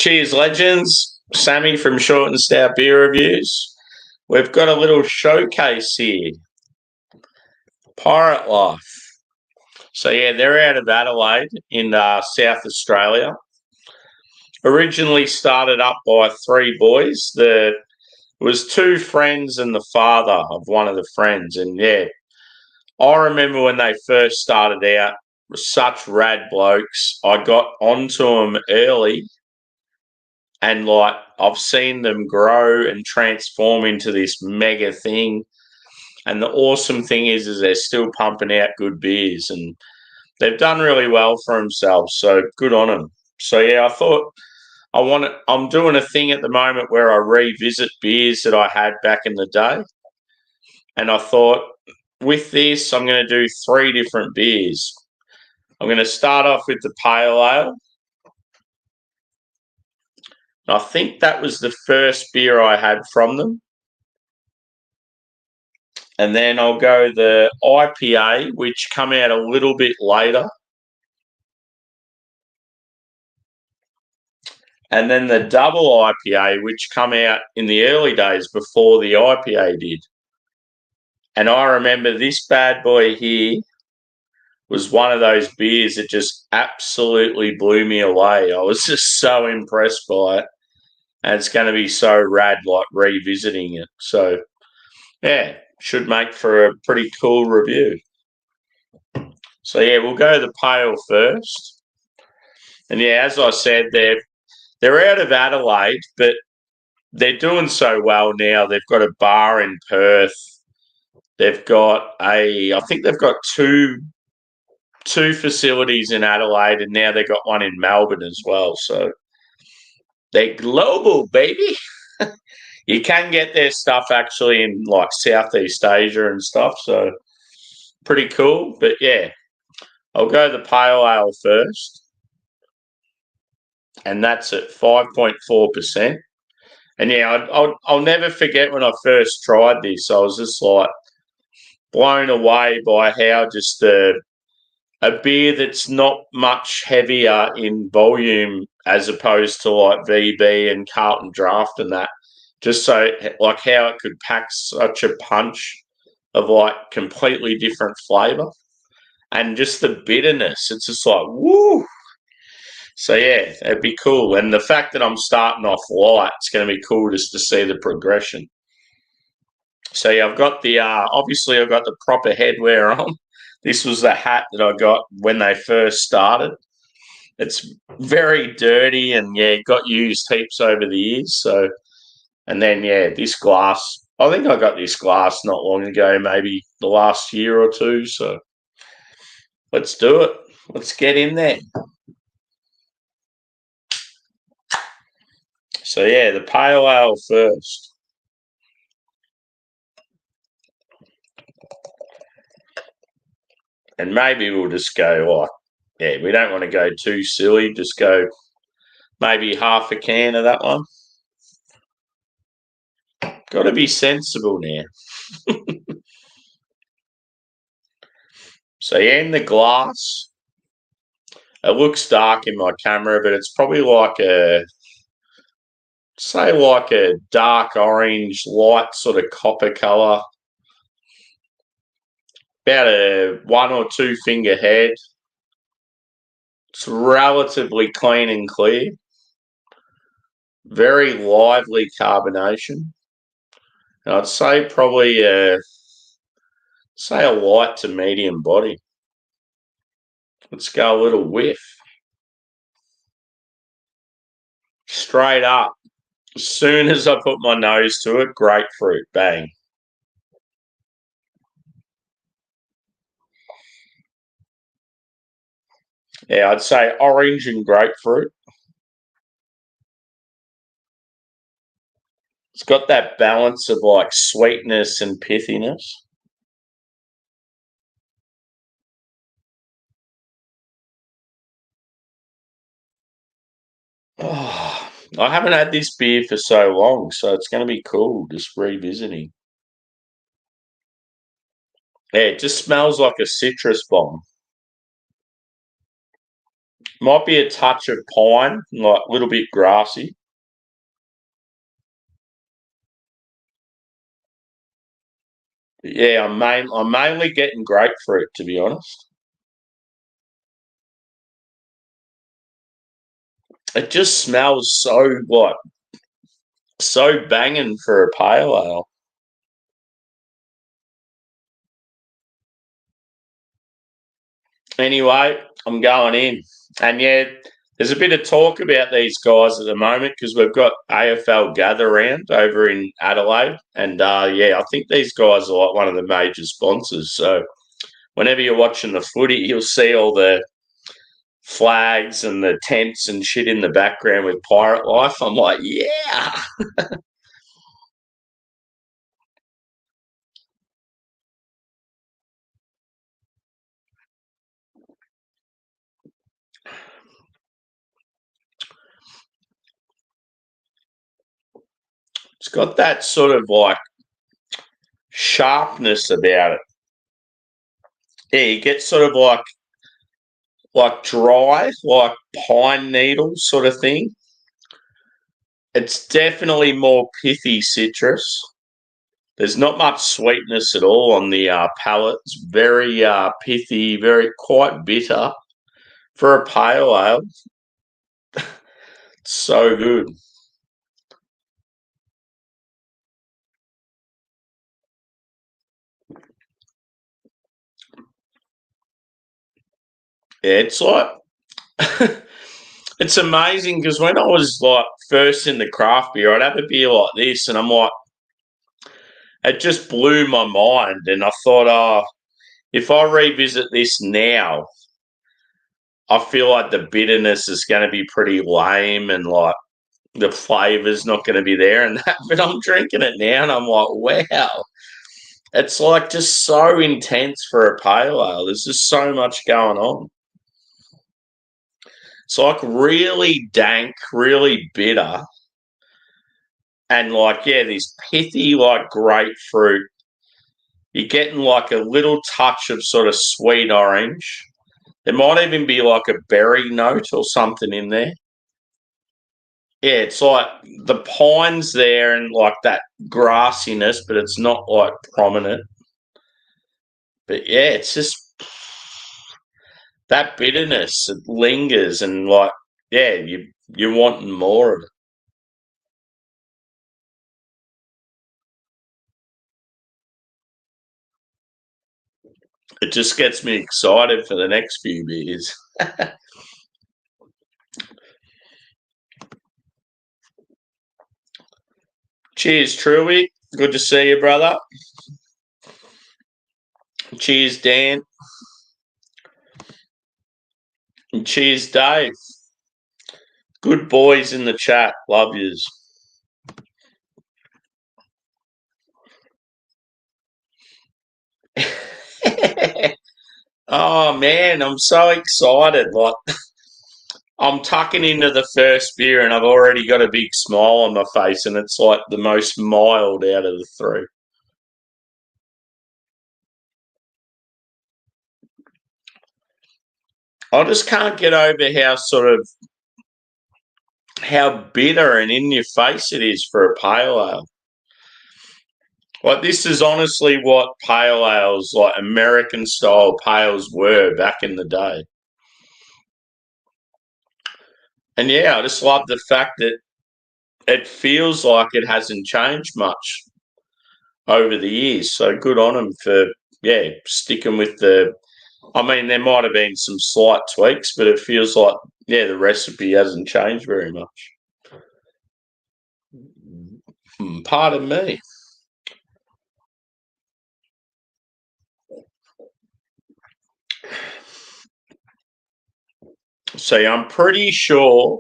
Cheers, legends. Sammy from Short and Stout Beer Reviews. We've got a little showcase here. Pirate Life. So, yeah, they're out of Adelaide in South Australia. Originally started up by three boys. It was two friends and the father of one of the friends. And, yeah, I remember when they first started out, such rad blokes. I got onto them early. And, I've seen them grow and transform into this mega thing. And the awesome thing is they're still pumping out good beers. And they've done really well for themselves. So, good on them. So, yeah, I thought I'm doing a thing at the moment where I revisit beers that I had back in the day. And I thought, with this, I'm going to do three different beers. I'm going to start off with the Pale Ale. I think that was the first beer I had from them. And then I'll go the IPA, which come out a little bit later. And then the double IPA, which come out in the early days before the IPA did. And I remember this bad boy here was one of those beers that just absolutely blew me away. I was just so impressed by it. And it's going to be so rad, revisiting it. So, yeah, should make for a pretty cool review. So, yeah, we'll go the pale first. And, yeah, as I said, they're out of Adelaide, but they're doing so well now. They've got a bar in Perth. They've got I think they've got two facilities in Adelaide, and now they've got one in Melbourne as well. So they're global, baby. You can get their stuff actually in Southeast Asia and stuff. So pretty cool. But yeah, I'll go the Pale Ale first. And that's at 5.4%. And yeah, I'll never forget when I first tried this. I was just blown away by how just a beer that's not much heavier in volume as opposed to VB and Carlton Draft and that. Just so how it could pack such a punch of completely different flavour. And just the bitterness. It's just woo. So, yeah, it'd be cool. And the fact that I'm starting off light, it's going to be cool just to see the progression. So, yeah, I've got obviously I've got the proper headwear on. This was the hat that I got when they first started. It's very dirty and, yeah, got used heaps over the years. So, and then, yeah, this glass. I think I got this glass not long ago, maybe the last year or two. So, let's do it. Let's get in there. So, yeah, the Pale Ale first. And maybe we'll just go, we don't want to go too silly. Just go maybe half a can of that one. Got to be sensible now. So, yeah, in the glass, it looks dark in my camera, but it's probably a dark orange, light sort of copper colour. About a 1 or 2 finger head. It's relatively clean and clear. Very lively carbonation. And I'd say probably a light to medium body. Let's go a little whiff. Straight up. As soon as I put my nose to it, grapefruit, bang. Yeah, I'd say orange and grapefruit. It's got that balance of sweetness and pithiness. Oh, I haven't had this beer for so long, so it's going to be cool just revisiting. Yeah, it just smells like a citrus bomb. Might be a touch of pine, like a little bit grassy. But yeah, I'm mainly getting grapefruit, to be honest. It just smells so banging for a pale ale. Anyway, I'm going in. And yeah, there's a bit of talk about these guys at the moment because we've got AFL Gather Round over in Adelaide. And yeah, I think these guys are like one of the major sponsors. So whenever you're watching the footy, you'll see all the flags and the tents and shit in the background with pirate life. I'm like, yeah. It's got that sort of like sharpness about it. Yeah, you get sort of like dry, like pine needles sort of thing. It's definitely more pithy citrus. There's not much sweetness at all on the palate. It's very pithy, very quite bitter for a pale ale. It's so good. Yeah, it's like it's amazing because when I was like first in the craft beer, I'd have a beer like this, and I'm like, it just blew my mind, and I thought, oh, if I revisit this now, I feel like the bitterness is going to be pretty lame, and like the flavor's not going to be there, and that. But I'm drinking it now, and I'm like, wow, it's like just so intense for a pale ale. There's just so much going on. It's like really dank, really bitter, and like yeah, this pithy like grapefruit. You're getting like a little touch of sort of sweet orange. There might even be like a berry note or something in there. Yeah, it's like the pines there and like that grassiness, but it's not like prominent. But yeah, it's just that bitterness. It lingers and like yeah, you're wanting more of it. It just gets me excited for the next few beers. Cheers, Truey. Good to see you, brother. Cheers, Dan. And cheers, Dave. Good boys in the chat. Love yous. Oh man, I'm so excited. Like I'm tucking into the first beer and I've already got a big smile on my face and it's like the most mild out of the three. I just can't get over how sort of how bitter and in your face it is for a pale ale. Like this is honestly what pale ales, like American style pales were back in the day. And yeah, I just love the fact that it feels like it hasn't changed much over the years. So good on them for yeah sticking with the. I mean, there might have been some slight tweaks, but it feels like yeah the recipe hasn't changed very much. Pardon me. So I'm pretty sure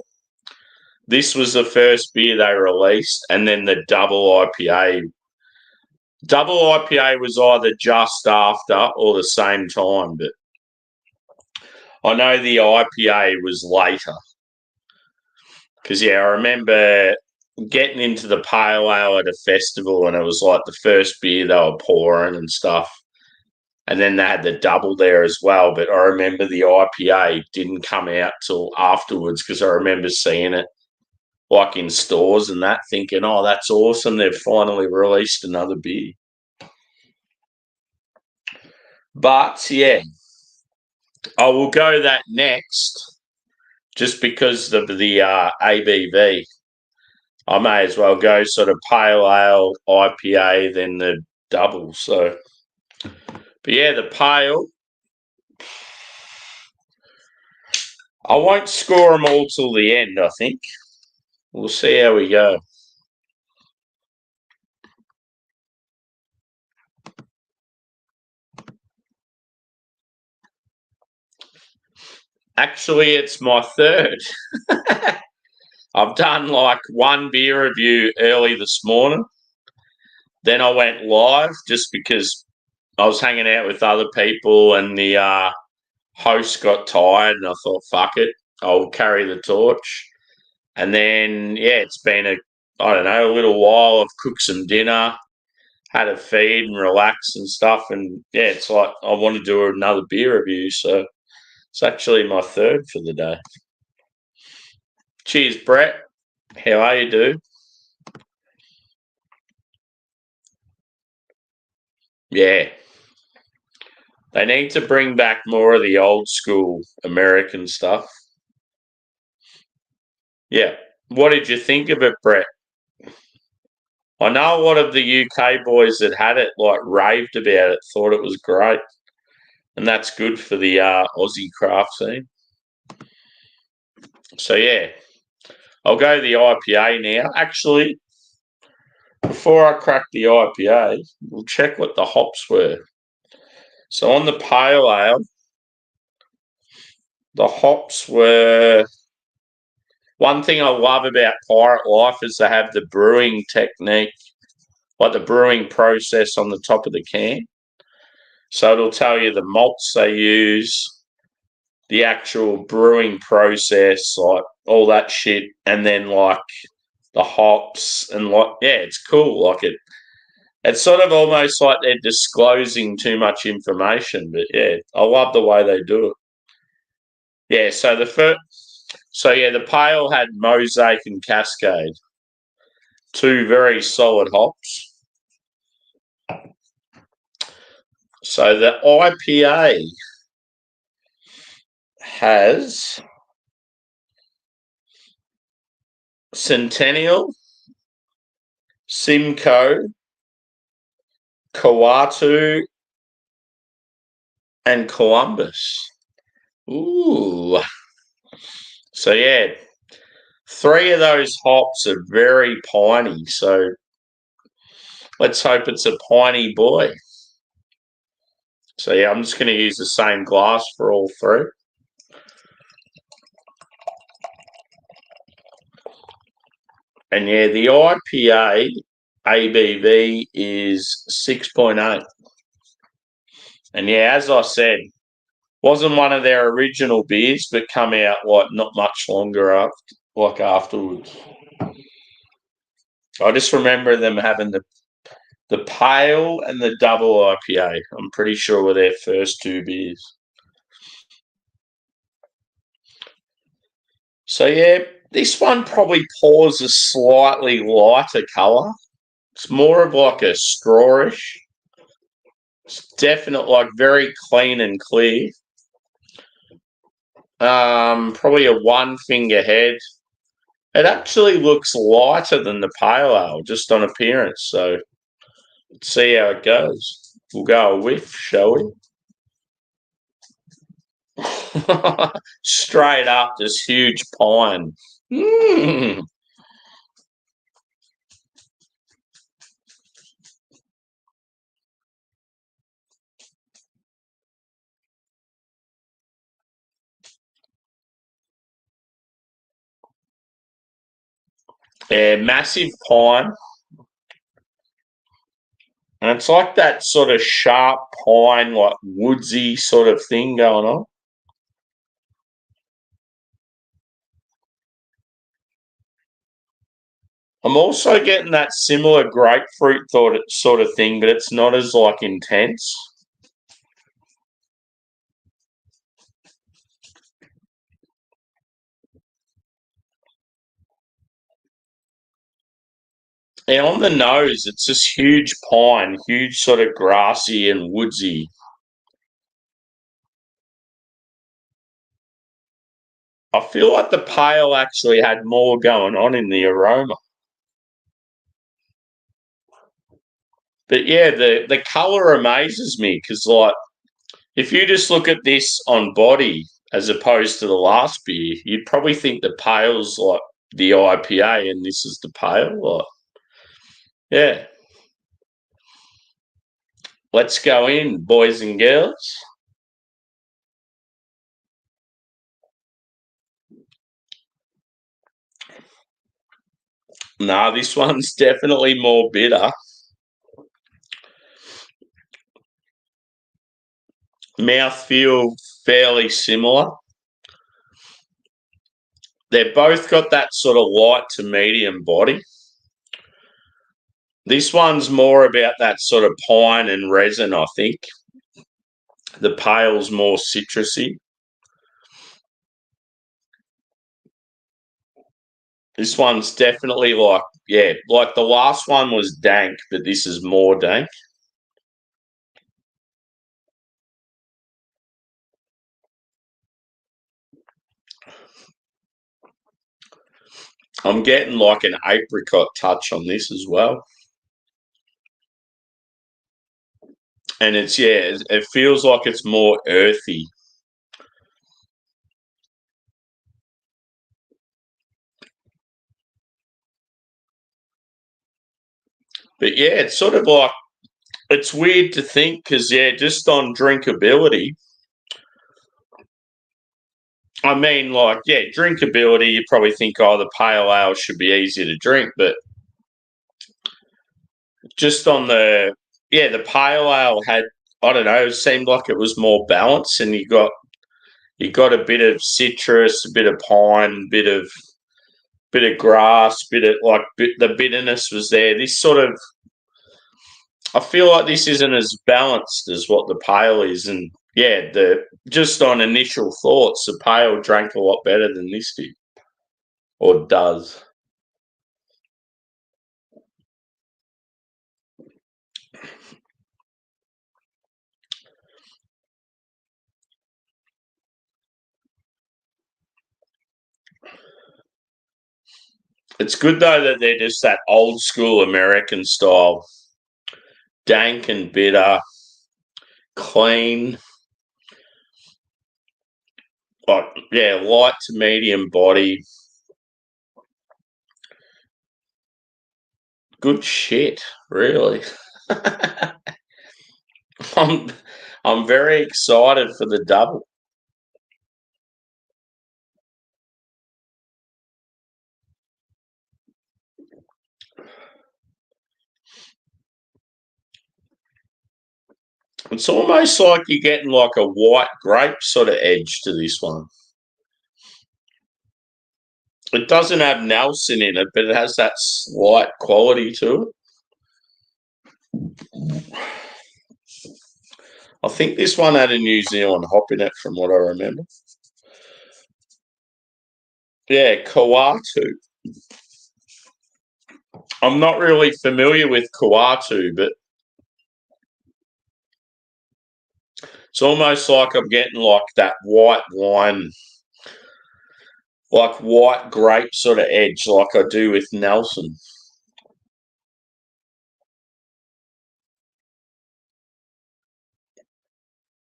this was the first beer they released, and then the double IPA. Double IPA was either just after or the same time, but I know the IPA was later. Because yeah, I remember getting into the pale ale at a festival, and it was like the first beer they were pouring and stuff. And then they had the double there as well. But I remember the IPA didn't come out till afterwards because I remember seeing it like in stores and that, thinking, oh, that's awesome. They've finally released another beer. But, yeah, I will go that next just because of the ABV. I may as well go sort of pale ale, IPA, then the double. So, but yeah, the pale, I won't score them all till the end, I think. We'll see how we go. Actually, it's my third. I've done like one beer review early this morning. Then I went live just because I was hanging out with other people and the host got tired and I thought, fuck it, I'll carry the torch. And then, yeah, it's been a little while. I've cooked some dinner, had a feed and relax and stuff. And yeah, it's like I want to do another beer review. So it's actually my third for the day. Cheers, Brett. How are you, dude? Yeah. They need to bring back more of the old school American stuff. Yeah. What did you think of it, Brett? I know a lot of the UK boys that had it like raved about it, thought it was great. And that's good for the Aussie craft scene. So, yeah, I'll go the IPA now. Actually, before I crack the IPA, we'll check what the hops were. So on the pale ale, the hops were... One thing I love about Pirate Life is they have the brewing technique, like the brewing process on the top of the can. So it'll tell you the malts they use, the actual brewing process, like all that shit, and then like the hops and like, yeah, it's cool. Like it's sort of almost like they're disclosing too much information, but yeah, I love the way they do it. Yeah, so the pale had Mosaic and Cascade, two very solid hops. So the IPA has Centennial, Simcoe, Kawatu, and Columbus. Ooh. So, yeah, three of those hops are very piney. So let's hope it's a piney boy. So, yeah, I'm just going to use the same glass for all three. And, yeah, the IPA ABV is 6.8. And, yeah, as I said, wasn't one of their original beers, but come out like not much longer afterwards. I just remember them having the pale and the double IPA. I'm pretty sure were their first two beers. So yeah, this one probably pours a slightly lighter colour. It's more of like a strawish. It's definitely like very clean and clear. Probably a one finger head. It actually looks lighter than the pale ale, just on appearance. So let's see how it goes. We'll go a whiff, shall we? Straight up, this huge pine. Mm. Yeah, massive pine. And it's like that sort of sharp pine, like woodsy sort of thing going on. I'm also getting that similar grapefruit sort of thing, but it's not as like intense. And on the nose, it's this huge pine, huge sort of grassy and woodsy. I feel like the pale actually had more going on in the aroma. But yeah, the colour amazes me because, like, if you just look at this on body as opposed to the last beer, you'd probably think the pale's like the IPA and this is the pale. Like, yeah. Let's go in, boys and girls. Nah, this one's definitely more bitter. Mouthfeel fairly similar. They've both got that sort of light to medium body. This one's more about that sort of pine and resin, I think. The pale's more citrusy. This one's definitely like, yeah, like the last one was dank, but this is more dank. I'm getting like an apricot touch on this as well. And it's, yeah, it feels like it's more earthy. But yeah, it's sort of like, it's weird to think because, yeah, just on drinkability, I mean, like, yeah, drinkability, you probably think, oh, the pale ale should be easier to drink, but just on the pale ale had, I don't know, it seemed like it was more balanced, and you got a bit of citrus, a bit of pine, bit of grass, the bitterness was there. This sort of, I feel like this isn't as balanced as what the pale is, and yeah, the just on initial thoughts, the pale drank a lot better than this did, or does. It's good though that they're just that old school American style, dank and bitter, clean, like, yeah, light to medium body. Good shit, really. I'm I'm very excited for the double. It's almost like you're getting like a white grape sort of edge to this one. It doesn't have Nelson in it, but it has that slight quality to it. I think this one had a New Zealand hop in it, from what I remember. Yeah, Kawatu. I'm not really familiar with Kawatu, but it's almost like I'm getting like that white wine, like white grape sort of edge, like I do with Nelson.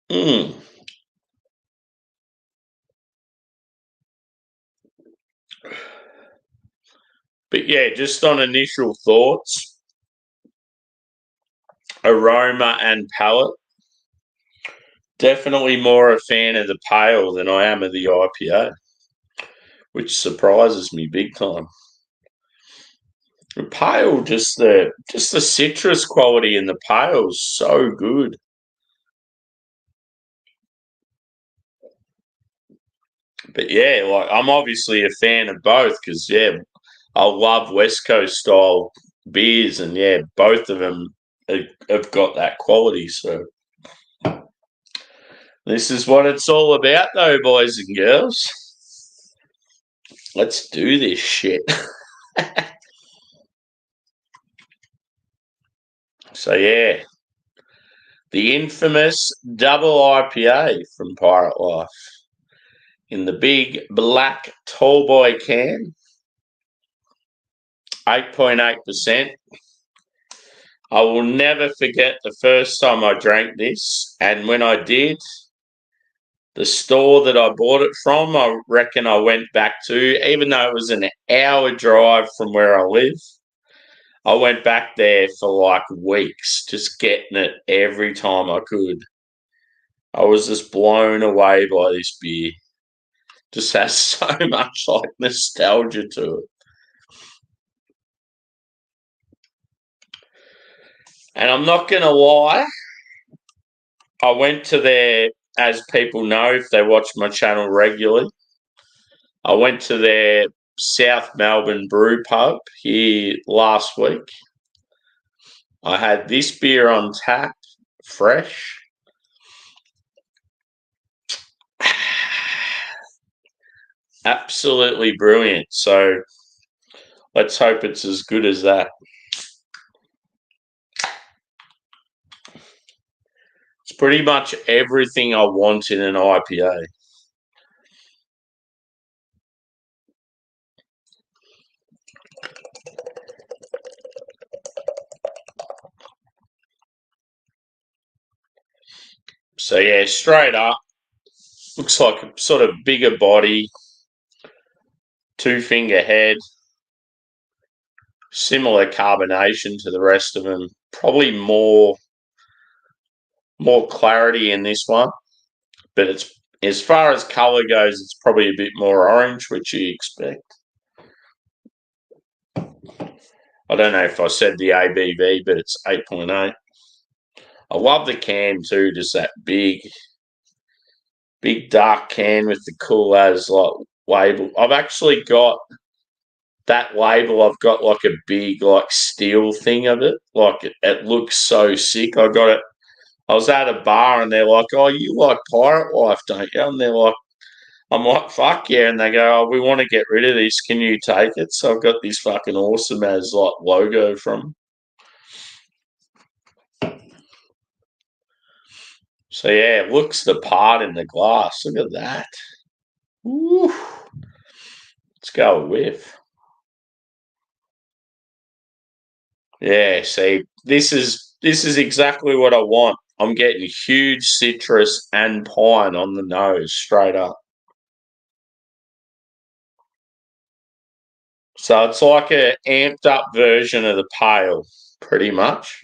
Mm. But yeah, just on initial thoughts, aroma and palate, definitely more a fan of the pale than I am of the IPA, which surprises me big time. The pale, just the citrus quality in the pale is so good. But yeah, like, I'm obviously a fan of both because, yeah, I love West Coast style beers, and yeah, both of them have got that quality. So this is what it's all about, though, boys and girls. Let's do this shit. So, yeah, the infamous double IPA from Pirate Life in the big black tall boy can, 8.8%. I will never forget the first time I drank this, and when I did, the store that I bought it from, I reckon I went back to, even though it was an hour drive from where I live. I went back there for like weeks, just getting it every time I could. I was just blown away by this beer. Just has so much like nostalgia to it. And I'm not going to lie, I went to their, as people know if they watch my channel regularly, I went to their South Melbourne brew pub here last week. I had this beer on tap, fresh. Absolutely brilliant. So let's hope it's as good as that. It's pretty much everything I want in an IPA. So yeah, straight up, looks like a sort of bigger body, 2-finger head, similar carbonation to the rest of them. Probably more clarity in this one, but it's, as far as colour goes, it's probably a bit more orange, which you expect. I don't know if I said the ABV, but it's 8.8. I love the can too, just that big dark can with the cool as like label. I've actually got that label. I've got like a big like steel thing of it. Like it looks so sick. I got it. I was at a bar and they're like, "Oh, you like Pirate Life, don't you?" And they're like, I'm like, "Fuck yeah!" And they go, "Oh, we want to get rid of this. Can you take it?" So I've got this fucking awesome as like logo from. So yeah, it looks the part in the glass. Look at that. Woo. Let's go with. Yeah, see, this is exactly what I want. I'm getting huge citrus and pine on the nose straight up. So it's like a amped up version of the pale, pretty much.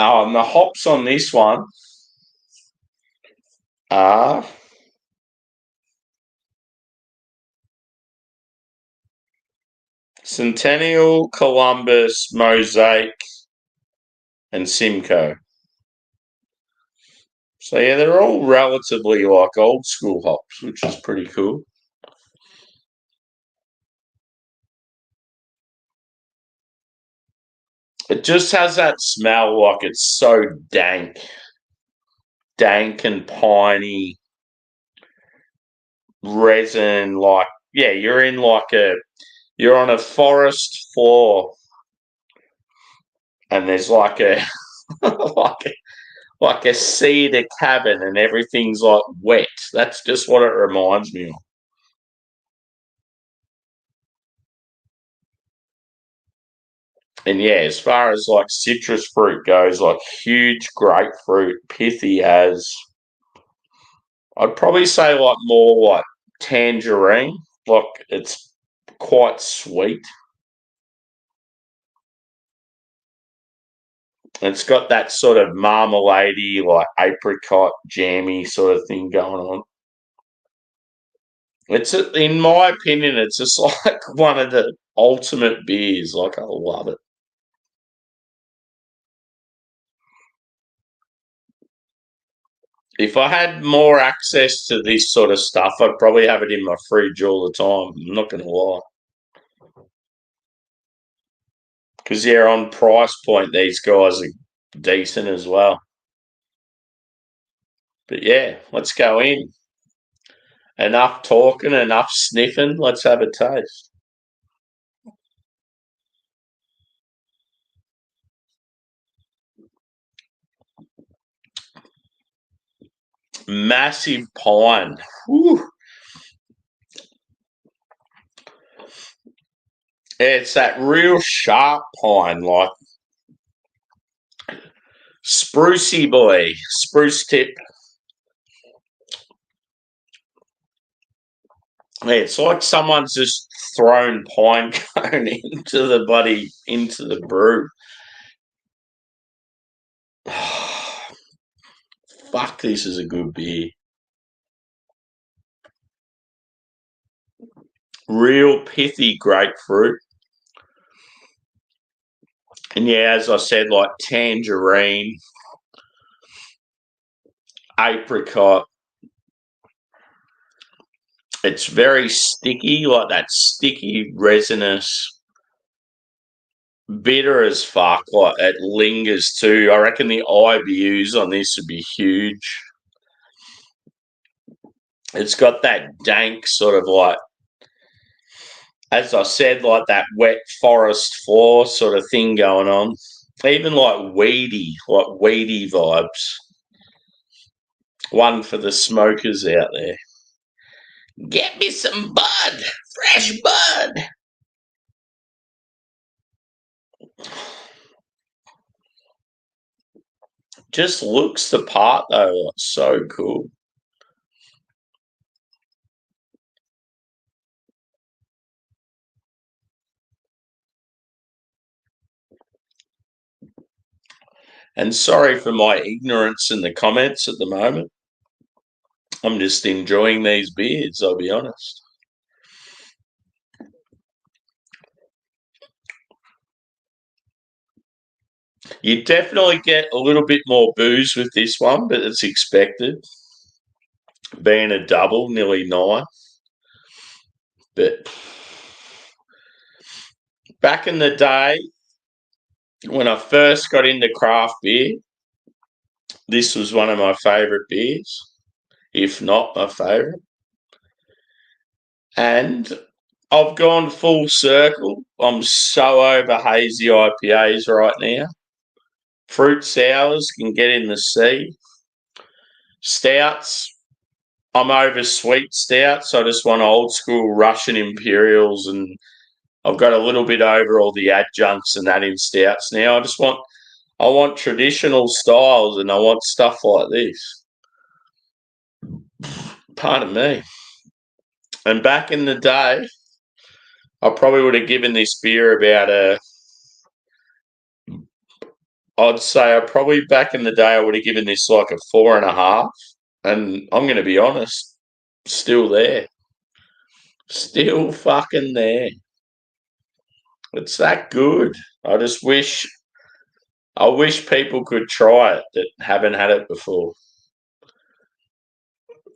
Oh, and the hops on this one are Centennial, Columbus, Mosaic, and Simcoe. So yeah, they're all relatively like old school hops, which is pretty cool. It just has that smell like it's so dank and piney resin. Like, yeah, you're on a forest floor, and there's like a like a, like a cedar cabin, and everything's like wet. That's just what it reminds me of. And yeah, as far as like citrus fruit goes, like huge grapefruit, pithy as I'd probably say like more like tangerine. Like it's quite sweet. It's got that sort of marmalade like apricot jammy sort of thing going on. In my opinion, it's just like one of the ultimate beers. Like I love it. If I had more access to this sort of stuff, I'd probably have it in my fridge all the time. I'm not going to lie. Because, yeah, on price point, these guys are decent as well. But, yeah, let's go in. Enough talking, enough sniffing. Let's have a taste. Massive pine. Whew. It's that real sharp pine, like sprucey boy, spruce tip. Yeah, it's like someone's just thrown pine cone into the brew. Fuck, this is a good beer. Real pithy grapefruit. And yeah, as I said, like tangerine, apricot. It's very sticky, like that sticky, resinous, bitter as fuck. Like it lingers too. I reckon the IBUs on this would be huge. It's got that dank sort of like, as I said, like that wet forest floor sort of thing going on. Even like weedy vibes. One for the smokers out there. Get me some bud, fresh bud. Just looks the part though. It's so cool. And sorry for my ignorance in the comments at the moment. I'm just enjoying these beers, I'll be honest. You definitely get a little bit more booze with this one, but it's expected. Being a double, nearly 9. But back in the day, when I first got into craft beer, this was one of my favourite beers, if not my favourite. And I've gone full circle. I'm so over hazy IPAs right now. Fruit sours can get in the sea. Stouts, I'm over sweet stouts. I just want old school Russian Imperials, and I've got a little bit over all the adjuncts and that in stouts now. I want traditional styles, and I want stuff like this. Pardon me. And back in the day, I probably would have given this beer about I'd say back in the day I would have given this like a 4.5. And I'm going to be honest, still there. Still fucking there. It's that good. I wish people could try it that haven't had it before.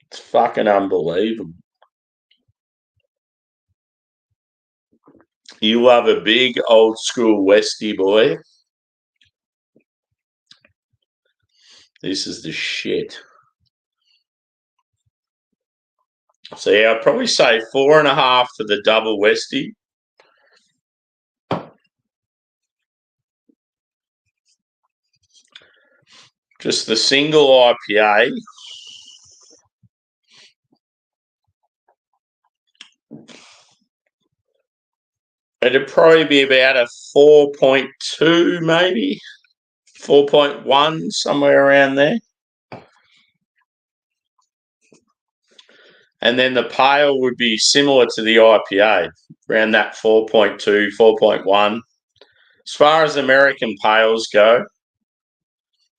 It's fucking unbelievable. You love a big old school Westie boy. This is the shit. So yeah, I'd probably say 4.5 for the double Westie. Just the single IPA. It'd probably be about a 4.2, maybe 4.1, somewhere around there. And then the pale would be similar to the IPA, around that 4.2, 4.1. As far as American pales go,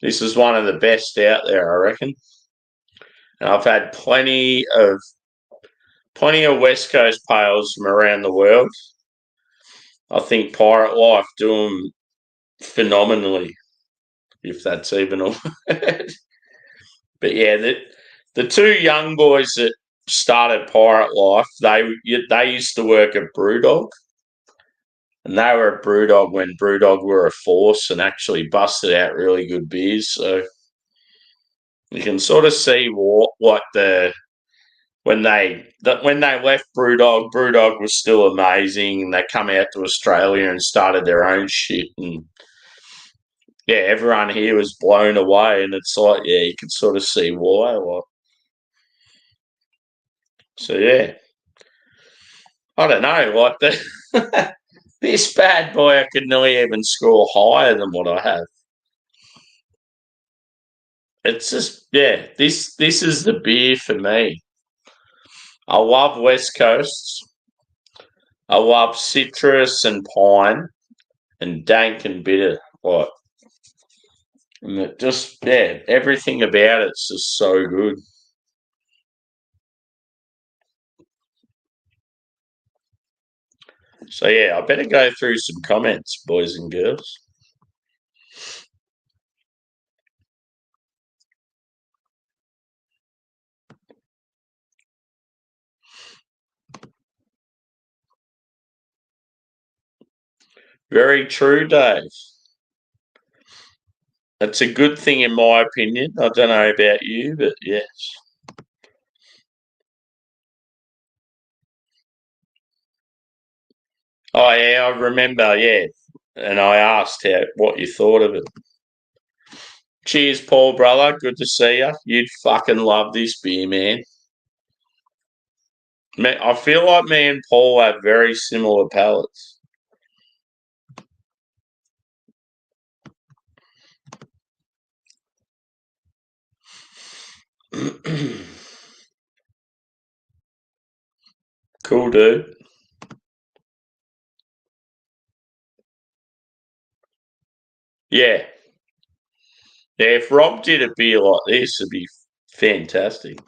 this is one of the best out there, I reckon. And I've had plenty of West Coast pales from around the world. I think Pirate Life do them phenomenally, if that's even a word. But yeah, the two young boys that started Pirate Life, they used to work at Brewdog. And they were at Brewdog when Brewdog were a force and actually busted out really good beers. So you can sort of see when they left Brewdog, Brewdog was still amazing, and they come out to Australia and started their own shit. And yeah, everyone here was blown away, and it's like, yeah, you can sort of see why. Like, So yeah, I don't know. Like this bad boy, I could nearly even score higher than what I have. It's just this is the beer for me. I love West Coasts. I love citrus and pine and dank and bitter. Like, and it just everything about it's just so good. So yeah, I better go through some comments, boys and girls. Very true, Dave. That's a good thing in my opinion. I don't know about you, but yes. Oh yeah, I remember. Yeah, and I asked what you thought of it. Cheers, Paul, brother. Good to see you. You'd fucking love this beer, man. I feel like me and Paul have very similar palates. Cool, dude. Yeah. Yeah, if Rob did a beer like this, it'd be fantastic.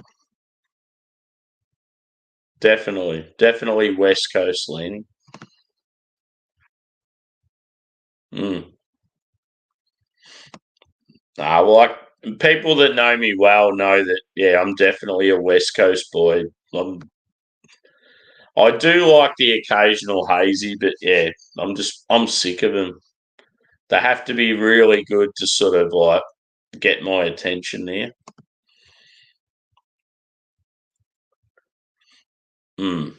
Definitely. Definitely West Coast leaning. Mm. Like people that know me well know that, yeah, I'm definitely a West Coast boy. I do like the occasional hazy, but yeah, I'm sick of them. They have to be really good to sort of like get my attention there. Mm.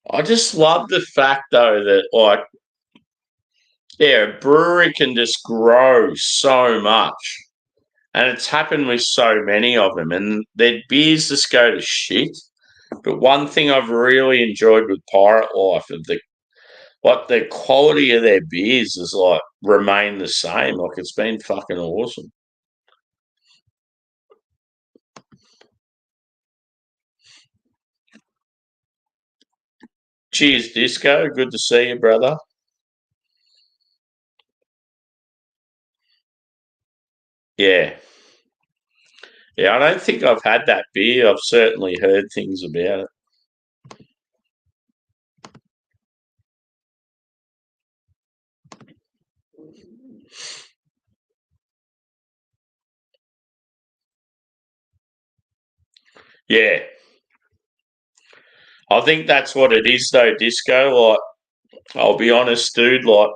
I just love the fact though that like a brewery can just grow so much. And it's happened with so many of them. And their beers just go to shit. But one thing I've really enjoyed with Pirate Life is the quality of their beers is like remained the same. Like it's been fucking awesome. Cheers, Disco. Good to see you, brother. Yeah. Yeah, I don't think I've had that beer. I've certainly heard things about it. Yeah. I think that's what it is though, Disco. Like, I'll be honest, dude, like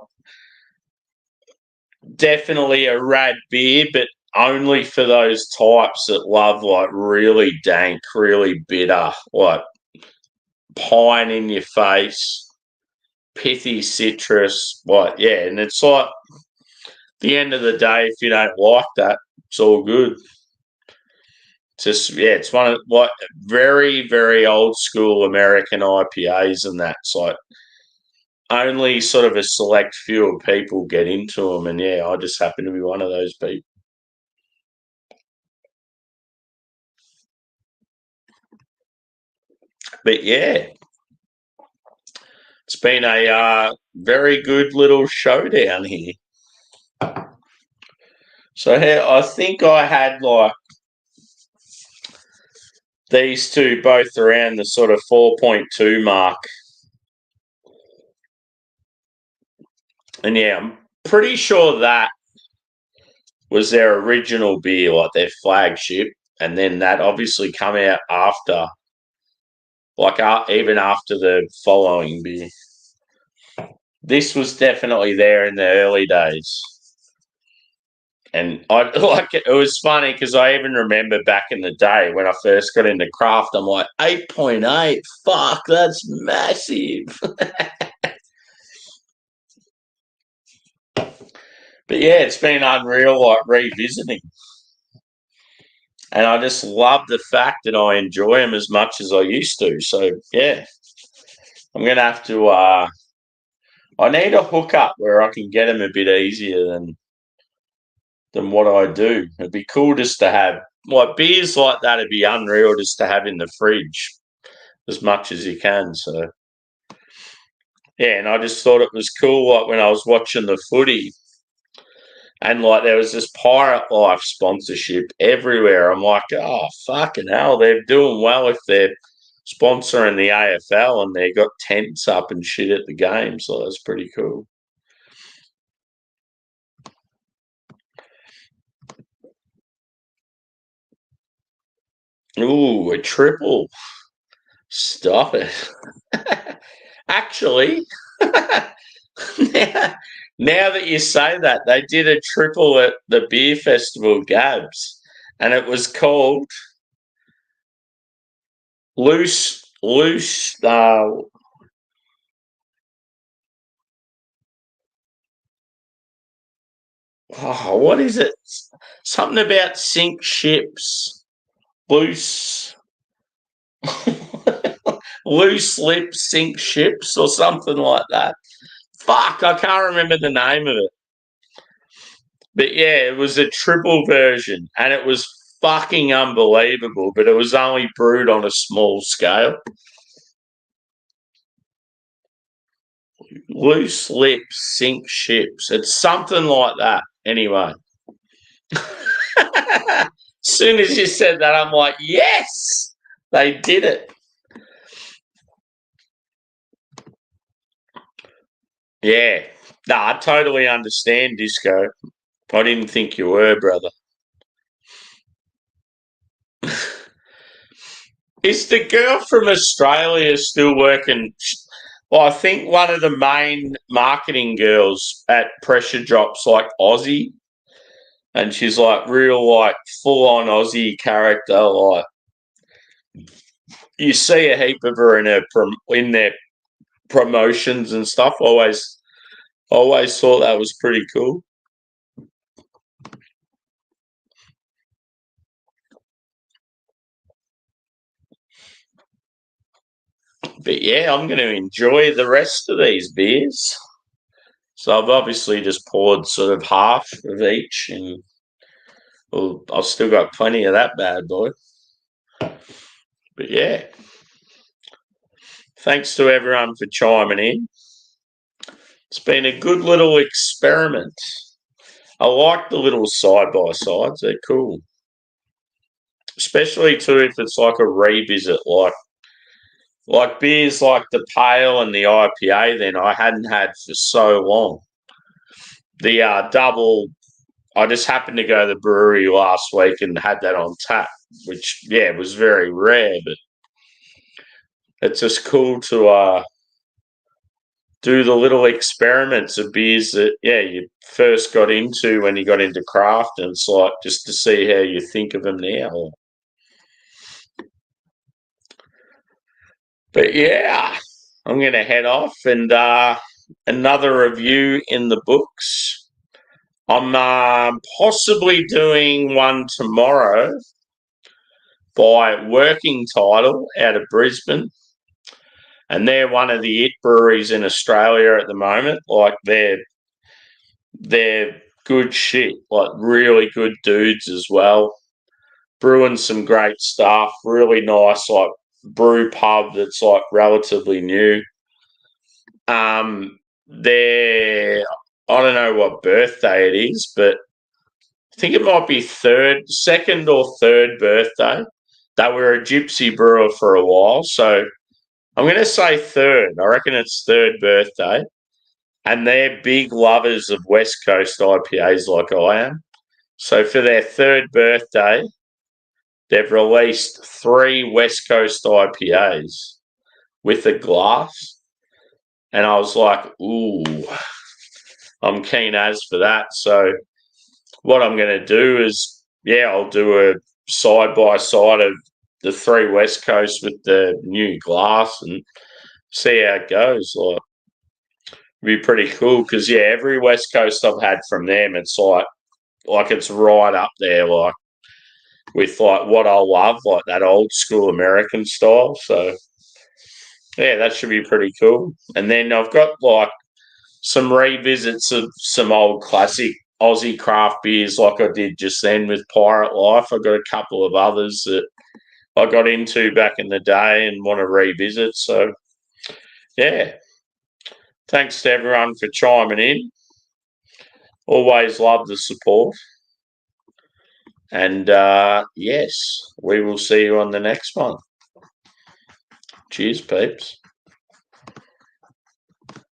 definitely a rad beer, but only for those types that love like really dank, really bitter, like pine in your face, pithy citrus. Like, yeah, and it's like the end of the day, if you don't like that, it's all good. Just it's one of like very, very old school American IPAs, and that's like only sort of a select few of people get into them, and yeah, I just happen to be one of those people. But yeah, it's been a very good little showdown here. So I think I had like these two both around the sort of 4.2 mark. And yeah, I'm pretty sure that was their original beer, like their flagship. And then that obviously come out after, like even after the following beer. This was definitely there in the early days. And I like it was funny because I even remember back in the day when I first got into craft, I'm like 8.8. Fuck, that's massive. But yeah, it's been unreal, like revisiting, and I just love the fact that I enjoy them as much as I used to. So yeah, I'm gonna have to. I need a hookup where I can get them a bit easier than what I do. It'd be cool just to have like beers like that. It'd be unreal just to have in the fridge as much as you can. So yeah, and I just thought it was cool. Like when I was watching the footy, and like there was this Pirate Life sponsorship everywhere. I'm like, oh fucking hell, they're doing well if they're sponsoring the AFL and they got tents up and shit at the game. So that's pretty cool. Ooh, a triple. Stop it. Actually, now, now that you say that, they did a triple at the beer festival, Gabs, and it was called Loose. What is it? Something about sink ships, loose, loose lips sink ships, or something like that. Fuck, I can't remember the name of it. But yeah, it was a triple version and it was fucking unbelievable, but it was only brewed on a small scale. Loose lips sink ships. It's something like that. Anyway. As soon as you said that, I'm like, yes, they did it. Yeah. No, I totally understand, Disco. I didn't think you were, brother. Is the girl from Australia still working? Well, I think one of the main marketing girls at Pressure Drops, like Aussie, and she's like real, like full on Aussie character. Like you see a heap of her in in their promotions and stuff. Always thought that was pretty cool. But yeah, I'm going to enjoy the rest of these beers. So I've obviously just poured sort of half of each, and well, I've still got plenty of that bad boy. But yeah, thanks to everyone for chiming in. It's been a good little experiment. I like the little side by sides; they're cool, especially too if it's like a revisit, like beers like the Pale and the IPA. Then I hadn't had for so long. The double I just happened to go to the brewery last week and had that on tap, which yeah was very rare, but it's just cool to do the little experiments of beers that yeah you first got into when you got into craft, and it's like just to see how you think of them now. But yeah, I'm going to head off and another review in the books. I'm possibly doing one tomorrow by Working Title out of Brisbane, and they're one of the it breweries in Australia at the moment. Like they're good shit, like really good dudes as well, brewing some great stuff. Really nice, like brew pub that's like relatively new. They're I don't know what birthday it is, but I think it might be second or third birthday. They were a gypsy brewer for a while, so I'm going to say third. I reckon it's third birthday. And they're big lovers of West Coast IPAs like I am. So for their third birthday, they've released 3 West Coast IPAs with a glass. And I was like, ooh, I'm keen as for that. So what I'm going to do is, I'll do a side by side of the 3 West Coast with the new glass and see how it goes. Like, it'd be pretty cool because every West Coast I've had from them, it's like it's right up there, like with like what I love, like that old school American style. So that should be pretty cool. And then I've got like some revisits of some old classic Aussie craft beers, like I did just then with Pirate Life. I've got a couple of others that I got into back in the day and want to revisit. So thanks to everyone for chiming in. Always love the support. And yes, we will see you on the next one. Cheers, peeps.